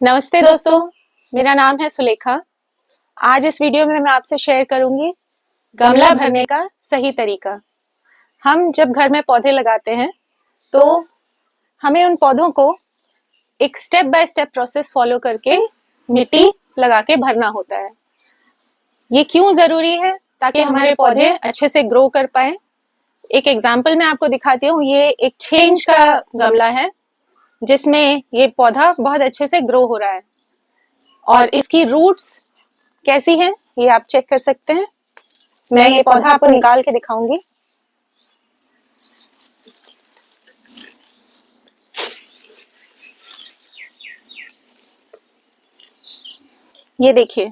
नमस्ते दोस्तों, मेरा नाम है सुलेखा। आज इस वीडियो में मैं आपसे शेयर करूंगी गमला भरने का सही तरीका। हम जब घर में पौधे लगाते हैं तो हमें उन पौधों को एक step by step process follow करके मिट्टी लगा के भरना होता है। ये क्यों जरूरी है? ताकि हमारे पौधे अच्छे से ग्रो कर पाए। एक एग्जाम्पल मैं आपको दिखाती हूँ। ये एक 6 इंच का गमला है जिसमें ये पौधा बहुत अच्छे से ग्रो हो रहा है और इसकी रूट्स कैसी हैं ये आप चेक कर सकते हैं। मैं ये पौधा आपको निकाल के दिखाऊंगी। ये देखिए,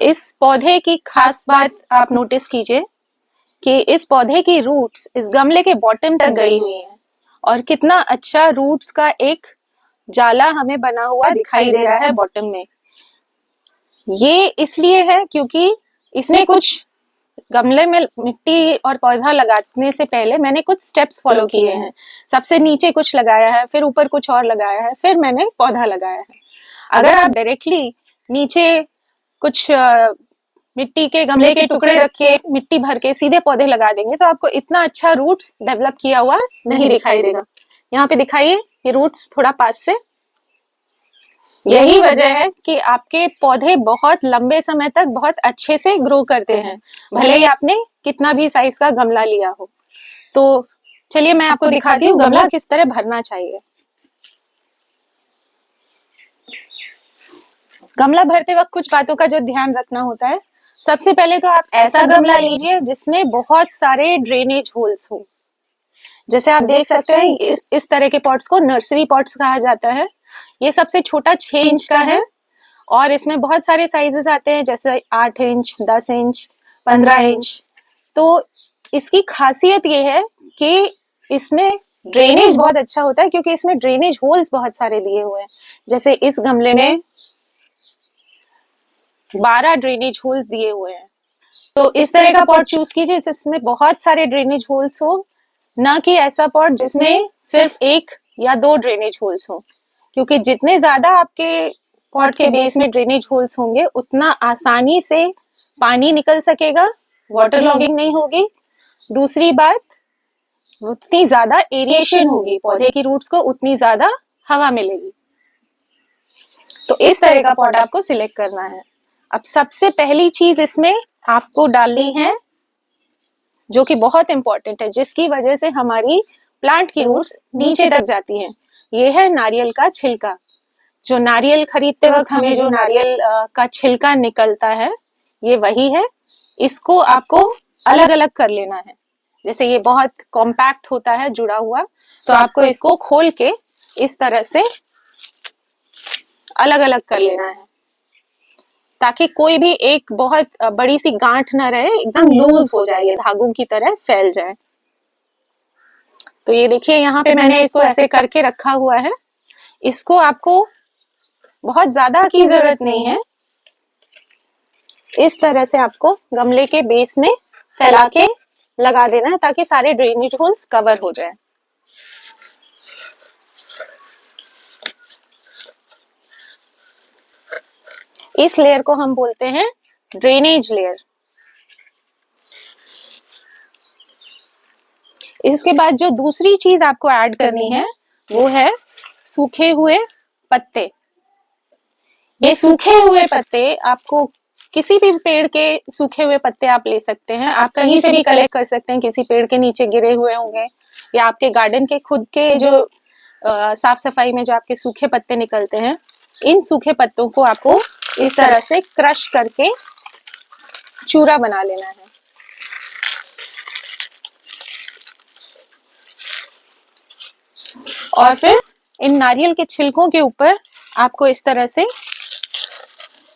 इस पौधे की खास बात आप नोटिस कीजिए कि इस पौधे की रूट्स इस गमले के बॉटम तक गई हुई हैं और कितना अच्छा रूट्स का एक जाला हमें बना हुआ दिखाई दे रहा है बॉटम में। ये इसलिए है क्योंकि इसने कुछ गमले में मिट्टी और पौधा लगाने से पहले मैंने कुछ स्टेप्स फॉलो किए हैं। सबसे नीचे कुछ लगाया है, फिर ऊपर कुछ और लगाया है, फिर मैंने पौधा लगाया है। अगर आप डायरेक्टली नीचे कुछ मिट्टी के गमले के टुकड़े रख के मिट्टी भर के सीधे पौधे लगा देंगे तो आपको इतना अच्छा रूट्स डेवलप किया हुआ नहीं दिखाई देगा। यहाँ पे दिखाइए ये रूट्स थोड़ा पास से। यही वजह है कि आपके पौधे बहुत लंबे समय तक बहुत अच्छे से ग्रो करते हैं, भले ही आपने कितना भी साइज का गमला लिया हो। तो चलिए मैं आपको दिखाती हूँ गमला किस तरह भरना चाहिए। गमला भरते वक्त कुछ बातों का जो ध्यान रखना होता है। सबसे पहले तो आप ऐसा गमला लीजिए जिसमें बहुत सारे ड्रेनेज होल्स हो। जैसे आप देख सकते हैं इस तरह के पॉट्स को नर्सरी पॉट्स कहा जाता है। ये सबसे छोटा 6 इंच का है और इसमें बहुत सारे साइजेस आते हैं, जैसे 8 इंच, 10 इंच, 15 इंच। तो इसकी खासियत ये है कि इसमें ड्रेनेज बहुत अच्छा होता है क्योंकि इसमें ड्रेनेज होल्स बहुत सारे दिए हुए हैं। जैसे इस गमले में 12 ड्रेनेज होल्स दिए हुए हैं। तो इस तरह का पॉट चूज कीजिए जिसमें बहुत सारे ड्रेनेज होल्स हो, ना कि ऐसा पॉट जिसमें सिर्फ 1 या 2 ड्रेनेज होल्स हो। क्योंकि जितने ज्यादा आपके पॉट के बेस में ड्रेनेज होल्स होंगे उतना आसानी से पानी निकल सकेगा, वाटर लॉगिंग नहीं होगी। दूसरी बात, उतनी ज्यादा एरिएशन होगी, पौधे की रूट्स को उतनी ज्यादा हवा मिलेगी। तो इस तरह का पॉट आपको सिलेक्ट करना है। अब सबसे पहली चीज इसमें आपको डालनी है जो कि बहुत इंपॉर्टेंट है, जिसकी वजह से हमारी प्लांट की रूट्स नीचे तक जाती हैं। ये है नारियल का छिलका। जो नारियल खरीदते वक्त हमें जो नारियल का छिलका निकलता है ये वही है। इसको आपको अलग अलग कर लेना है। जैसे ये बहुत कॉम्पैक्ट होता है जुड़ा हुआ, तो आपको इसको खोल के इस तरह से अलग अलग कर लेना है ताकि कोई भी एक बहुत बड़ी सी गांठ ना रहे, एकदम लूज हो जाए, ये धागों की तरह फैल जाए। तो ये देखिए यहाँ पे मैंने इसको ऐसे करके रखा हुआ है। इसको आपको बहुत ज्यादा की जरूरत नहीं है। इस तरह से आपको गमले के बेस में फैला के लगा देना है ताकि सारे ड्रेनेज होल्स कवर हो जाए। इस लेयर को हम बोलते हैं ड्रेनेज लेयर। इसके बाद जो दूसरी चीज आपको ऐड करनी है वो है सूखे हुए पत्ते। ये सूखे हुए पत्ते आपको किसी भी पेड़ के सूखे हुए पत्ते आप ले सकते हैं। आप कहीं से भी कलेक्ट कर सकते हैं, किसी पेड़ के नीचे गिरे हुए होंगे या आपके गार्डन के खुद के जो साफ सफाई में जो आपके सूखे पत्ते निकलते हैं। इन सूखे पत्तों को आपको इस तरह से क्रश करके चूरा बना लेना है। और फिर इन नारियल के छिलकों के ऊपर आपको इस तरह से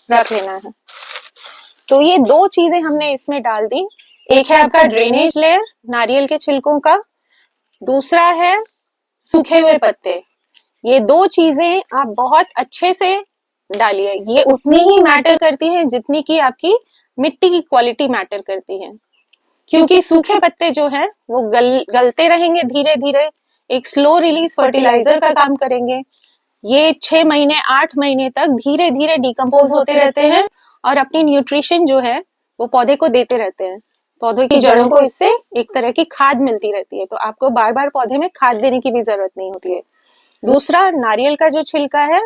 रख लेना है। तो ये 2 चीजें हमने इसमें डाल दी। एक है आपका ड्रेनेज लेयर नारियल के छिलकों का, दूसरा है सूखे हुए पत्ते। ये 2 चीजें आप बहुत अच्छे से डालिए। ये उतनी ही मैटर करती है जितनी की आपकी मिट्टी की क्वालिटी मैटर करती है। क्योंकि सूखे पत्ते जो है वो गलते रहेंगे धीरे धीरे, एक स्लो रिलीज फर्टिलाइजर का काम करेंगे। ये 6 महीने 8 महीने तक धीरे धीरे डिकम्पोज होते रहते हैं और अपनी न्यूट्रिशन जो है वो पौधे को देते रहते हैं। पौधे की जड़ों को इससे एक तरह की खाद मिलती रहती है, तो आपको बार बार पौधे में खाद देने की भी जरूरत नहीं होती है। दूसरा, नारियल का जो छिलका है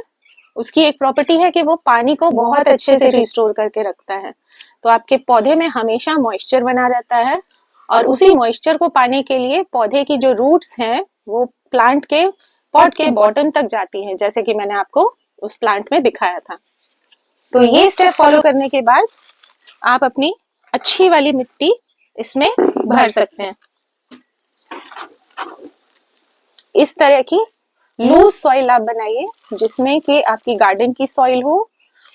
उसकी एक प्रॉपर्टी है कि वो पानी को बहुत अच्छे से रिस्टोर करके रखता है, तो आपके पौधे में हमेशा मॉइस्चर बना रहता है और उसी मॉइस्चर को पाने के लिए पौधे की जो रूट्स हैं वो प्लांट के पॉट के बॉटम तक जाती हैं, जैसे कि मैंने आपको उस प्लांट में दिखाया था। तो ये स्टेप फॉलो करने के बाद आप अपनी अच्छी वाली मिट्टी इसमें भर सकते हैं। इस तरह की लूज सॉइल आप बनाइए जिसमें कि आपकी गार्डन की सॉइल हो,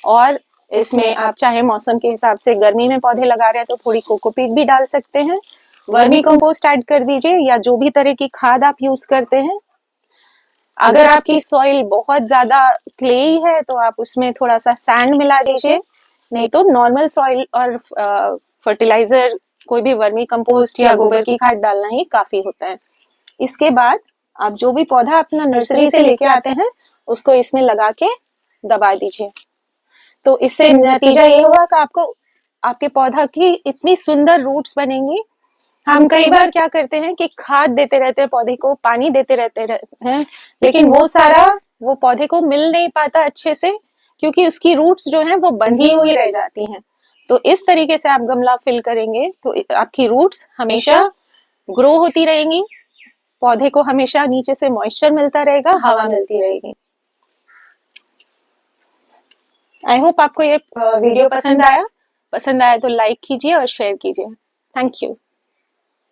और इसमें आप चाहे मौसम के हिसाब से गर्मी में पौधे लगा रहे हैं तो थोड़ी कोकोपीट भी डाल सकते हैं, वर्मी कंपोस्ट ऐड कर दीजिए या जो भी तरह की खाद आप यूज करते हैं। अगर आपकी सॉइल बहुत ज्यादा क्लेई है तो आप उसमें थोड़ा सा सैंड मिला दीजिए, नहीं तो नॉर्मल सॉइल और फर्टिलाइजर कोई भी वर्मी कंपोस्ट या गोबर की खाद डालना ही काफी होता है। इसके बाद आप जो भी पौधा अपना नर्सरी से लेके आते हैं उसको इसमें लगा के दबा दीजिए। तो इससे नतीजा ये होगा कि आपको आपके पौधा की इतनी सुंदर रूट्स बनेंगी। हम कई बार क्या करते हैं कि खाद देते रहते हैं पौधे को, पानी देते रहते हैं, लेकिन वो सारा वो पौधे को मिल नहीं पाता अच्छे से, क्योंकि उसकी रूट्स जो हैं वो बंधी हुई रह जाती हैं। तो इस तरीके से आप गमला फिल करेंगे तो आपकी रूट्स हमेशा ग्रो होती रहेंगी, पौधे को हमेशा नीचे से मॉइस्चर मिलता रहेगा, हवा मिलती रहेगी। आई होप आपको ये वीडियो पसंद आया तो लाइक कीजिए और शेयर कीजिए। Thank you.